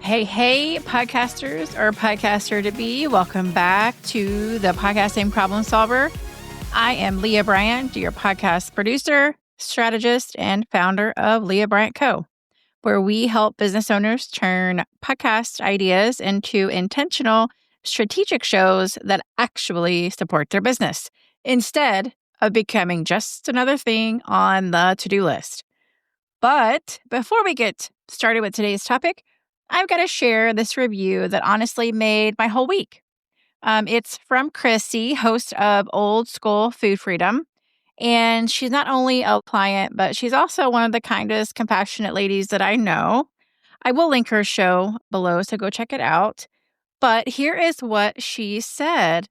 Hey, podcasters or podcaster to be. Welcome back to the Podcasting Problem Solver. I am Leah Bryant, your podcast producer, strategist, and founder of Leah Bryant Co., where we help business owners turn podcast ideas into intentional, strategic shows that actually support their business instead of becoming just another thing on the to-do list. But before we get started with today's topic, I've got to share this review that honestly made my whole week. It's from Chrissy, host of Old School Food Freedom. And she's not only a client, but she's also one of the kindest, compassionate ladies that I know. I will link her show below, so go check it out. But here is what she said.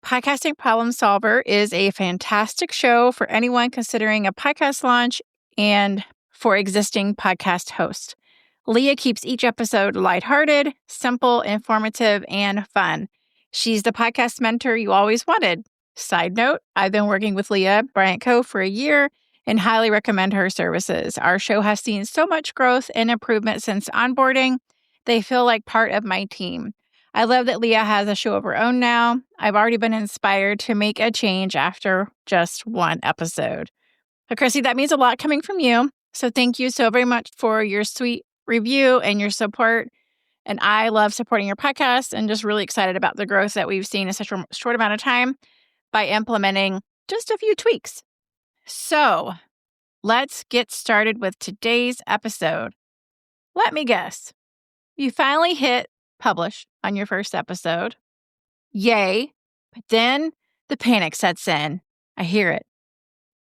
Podcasting Problem Solver is a fantastic show for anyone considering a podcast launch and for existing podcast hosts. Leah keeps each episode lighthearted, simple, informative, and fun. She's the podcast mentor you always wanted. Side note, I've been working with Leah Bryant Co. for a year and highly recommend her services. Our show has seen so much growth and improvement since onboarding. They feel like part of my team. I love that Leah has a show of her own now. I've already been inspired to make a change after just one episode. So, Chrissy, that means a lot coming from you. So thank you so very much for your sweet review and your support. And I love supporting your podcast and just really excited about the growth that we've seen in such a short amount of time by implementing just a few tweaks. So let's get started with today's episode. Let me guess. You finally hit publish on your first episode. Yay. But then the panic sets in. I hear it.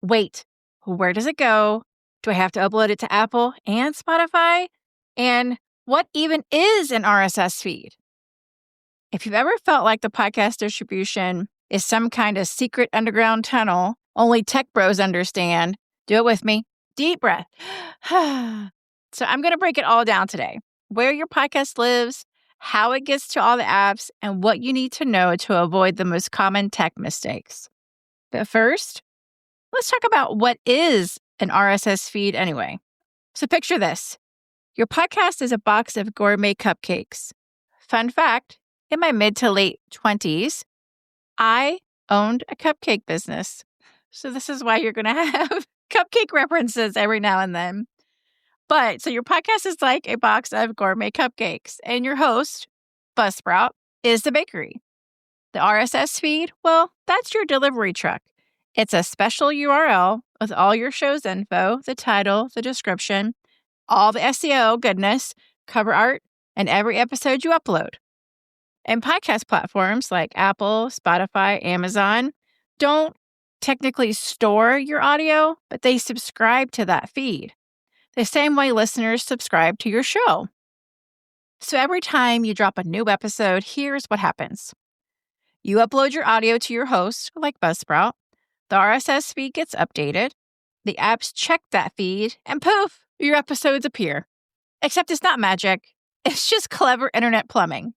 Wait, where does it go? Do I have to upload it to Apple and Spotify? And what even is an RSS feed? If you've ever felt like the podcast distribution is some kind of secret underground tunnel only tech bros understand, do it with me. Deep breath. So I'm going to break it all down today. Where your podcast lives, how it gets to all the apps, and what you need to know to avoid the most common tech mistakes. But first, let's talk about what is an RSS feed anyway. So picture this. Your podcast is a box of gourmet cupcakes. Fun fact, in my mid to late 20s, I owned a cupcake business. So this is why you're going to have cupcake references every now and then. But so your podcast is like a box of gourmet cupcakes, and your host, Buzzsprout, is the bakery. The RSS feed, well, that's your delivery truck. It's a special URL with all your show's info, the title, the description, all the SEO goodness, cover art, and every episode you upload. And podcast platforms like Apple, Spotify, Amazon don't technically store your audio, but they subscribe to that feed, the same way listeners subscribe to your show. So every time you drop a new episode, here's what happens. You upload your audio to your host, like Buzzsprout. The RSS feed gets updated. The apps check that feed, and poof, your episodes appear. Except it's not magic. It's just clever internet plumbing.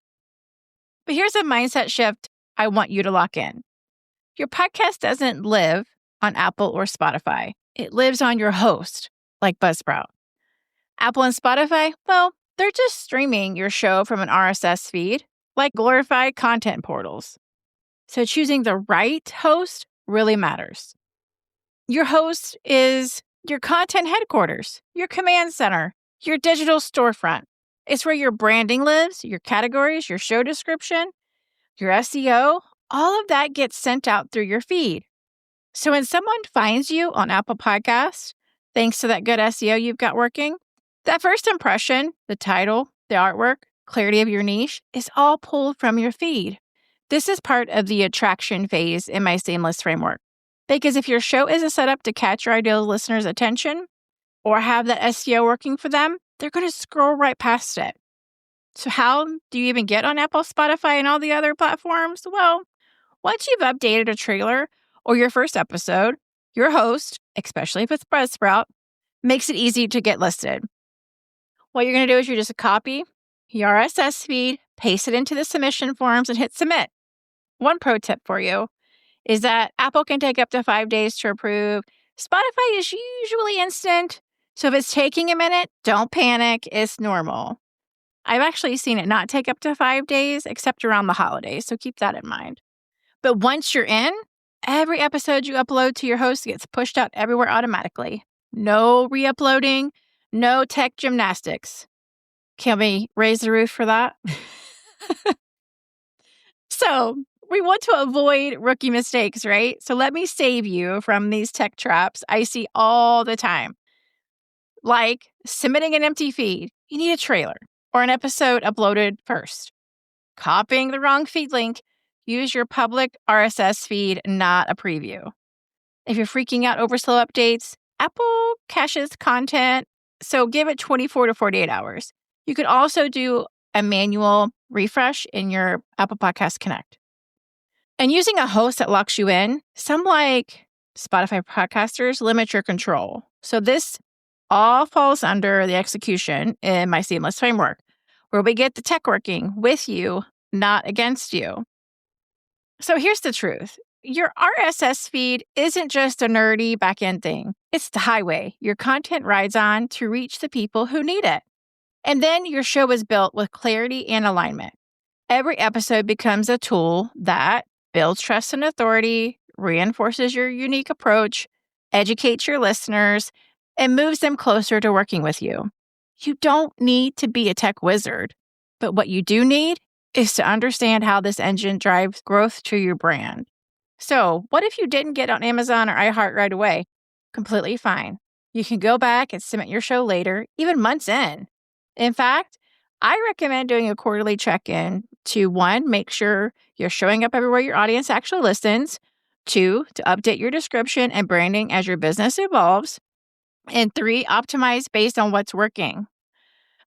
But here's a mindset shift I want you to lock in. Your podcast doesn't live on Apple or Spotify. It lives on your host, like Buzzsprout. Apple and Spotify, well, they're just streaming your show from an RSS feed, like glorified content portals. So choosing the right host really matters. Your host is your content headquarters, your command center, your digital storefront. It's where your branding lives, your categories, your show description, your SEO, all of that gets sent out through your feed. So when someone finds you on Apple Podcasts, thanks to that good SEO you've got working, that first impression, the title, the artwork, clarity of your niche, is all pulled from your feed. This is part of the attraction phase in my Seamless framework. Because if your show isn't set up to catch your ideal listener's attention or have that SEO working for them, they're going to scroll right past it. So how do you even get on Apple, Spotify, and all the other platforms? Well, once you've updated a trailer or your first episode, your host, especially if it's Buzzsprout, makes it easy to get listed. What you're going to do is you just copy your RSS feed, paste it into the submission forms, and hit submit. One pro tip for you is that Apple can take up to 5 days to approve. Spotify is usually instant. So if it's taking a minute, don't panic. It's normal. I've actually seen it not take up to 5 days, except around the holidays, so keep that in mind. But once you're in, every episode you upload to your host gets pushed out everywhere automatically. No re-uploading, no tech gymnastics. Can we raise the roof for that? So we want to avoid rookie mistakes, right? So let me save you from these tech traps I see all the time. Like submitting an empty feed. You need a trailer or an episode uploaded first. Copying the wrong feed link. Use your public RSS feed, not a preview. If you're freaking out over slow updates, Apple caches content, so give it 24 to 48 hours. You could also do a manual refresh in your Apple Podcast Connect. And using a host that locks you in, some like Spotify podcasters limit your control. So this all falls under the execution in my seamless framework, where we get the tech working with you, not against you. So here's the truth. Your RSS feed isn't just a nerdy back-end thing. It's the highway your content rides on to reach the people who need it. And then your show is built with clarity and alignment. Every episode becomes a tool that builds trust and authority, reinforces your unique approach, educates your listeners, and moves them closer to working with you. You don't need to be a tech wizard, but what you do need is to understand how this engine drives growth to your brand. So, what if you didn't get on Amazon or iHeart right away? Completely fine. You can go back and submit your show later, even months in. In fact, I recommend doing a quarterly check-in to 1, make sure you're showing up everywhere your audience actually listens, 2, to update your description and branding as your business evolves, and 3, optimize based on what's working.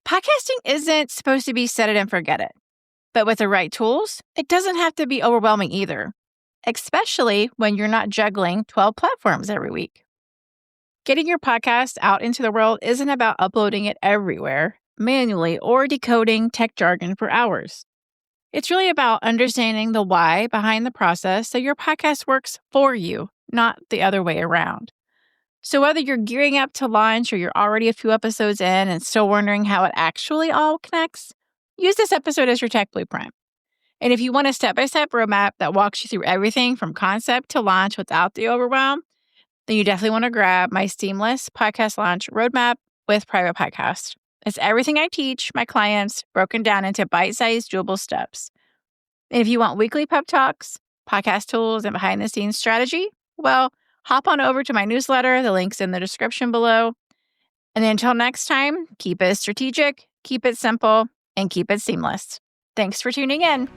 Podcasting isn't supposed to be set it and forget it. But with the right tools, it doesn't have to be overwhelming either, especially when you're not juggling 12 platforms every week. Getting your podcast out into the world isn't about uploading it everywhere, manually, or decoding tech jargon for hours. It's really about understanding the why behind the process so your podcast works for you, not the other way around. So whether you're gearing up to launch or you're already a few episodes in and still wondering how it actually all connects, use this episode as your tech blueprint. And if you want a step-by-step roadmap that walks you through everything from concept to launch without the overwhelm, then you definitely want to grab my seamless podcast launch roadmap with Private Podcast. It's everything I teach my clients broken down into bite-sized, doable steps. And if you want weekly pep talks, podcast tools, and behind-the-scenes strategy, well, hop on over to my newsletter. The link's in the description below. And until next time, keep it strategic, keep it simple, and keep it seamless. Thanks for tuning in.